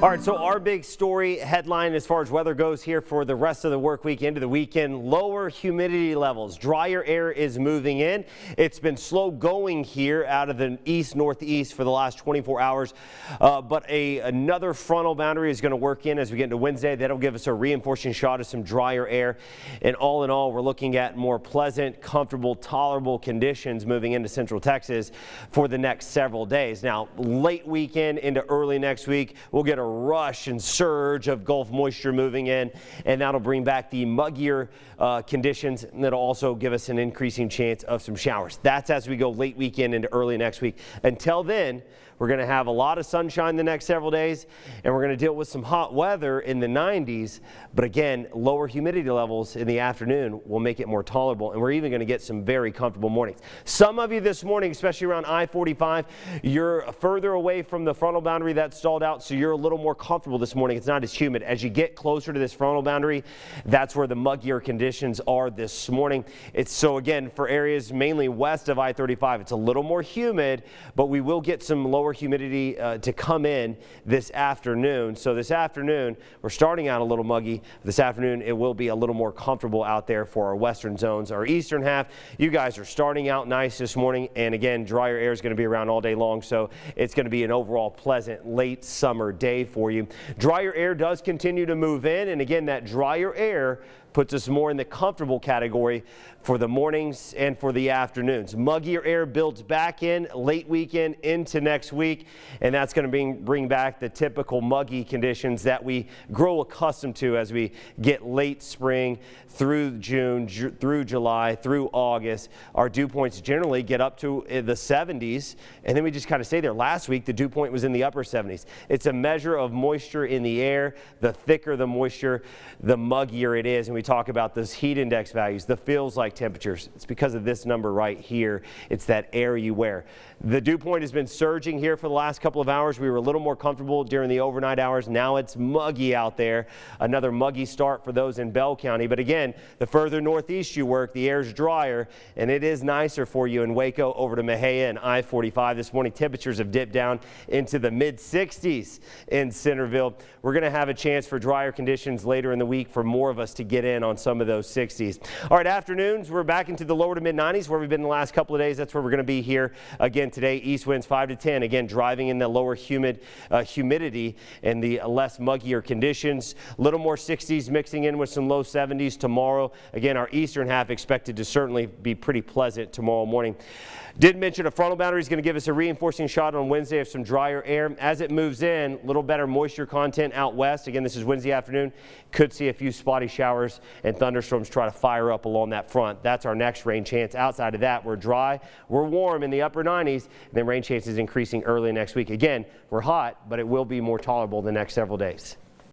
All right, so our big story headline as far as weather goes here for the rest of the work week into the weekend, lower humidity levels. Drier air is moving in. It's been slow going here out of the east-northeast for the last 24 hours, but another frontal boundary is going to work in as we get into Wednesday. That'll give us a reinforcing shot of some drier air. And all in all, we're looking at more pleasant, comfortable, tolerable conditions moving into central Texas for the next several days. Now, late weekend into early next week, we'll get a rush and surge of Gulf moisture moving in, and that'll bring back the muggier conditions, and that'll also give us an increasing chance of some showers. That's as we go late weekend into early next week. Until then, we're going to have a lot of sunshine the next several days, and we're going to deal with some hot weather in the 90s. But again, lower humidity levels in the afternoon will make it more tolerable, and we're even going to get some very comfortable mornings. Some of you this morning, especially around I-45, you're further away from the frontal boundary that stalled out, so you're a little more comfortable this morning. It's not as humid. As you get closer to this frontal boundary, that's where the muggier conditions are this morning. It's so again, for areas mainly west of I-35, it's a little more humid, but we will get some lower humidity to come in this afternoon. So this afternoon, we're starting out a little muggy. This afternoon, it will be a little more comfortable out there for our western zones. Our eastern half, you guys are starting out nice this morning. And again, drier air is going to be around all day long. So it's going to be an overall pleasant late summer day for you. Drier air does continue to move in. And again, that drier air puts us more in the comfortable category for the mornings and for the afternoons. Muggier air builds back in late weekend into next week, and that's going to bring back the typical muggy conditions that we grow accustomed to as we get late spring through June, through July, through August. Our dew points generally get up to the 70s, and then we just kind of stay there. Last week, the dew point was in the upper 70s. It's a measure of moisture in the air. The thicker the moisture, the muggier it is. And we talk about those heat index values, the feels like temperatures. It's because of this number right here. It's that air you wear. The dew point has been surging here for the last couple of hours. We were a little more comfortable during the overnight hours. Now it's muggy out there. Another muggy start for those in Bell County. But again, the further northeast you work, the air's drier, and it is nicer for you in Waco over to Mejia and I-45. This morning, temperatures have dipped down into the mid-60s in Centerville. We're going to have a chance for drier conditions later in the week for more of us to get in on some of those 60s. All right, afternoons, we're back into the lower to mid-90s where we've been the last couple of days. That's where we're going to be here again today. East winds 5 to 10. Again, driving in the lower humidity and the less muggier conditions. A little more 60s mixing in with some low 70s tomorrow. Again, our eastern half expected to certainly be pretty pleasant tomorrow morning. Did mention a frontal boundary is going to give us a reinforcing shot on Wednesday of some drier air. As it moves in, a little better moisture content out west. Again, this is Wednesday afternoon. Could see a few spotty showers and thunderstorms try to fire up along that front. That's our next rain chance. Outside of that, we're dry, we're warm in the upper 90s, and then rain chances increasing early next week. Again, we're hot, but it will be more tolerable the next several days.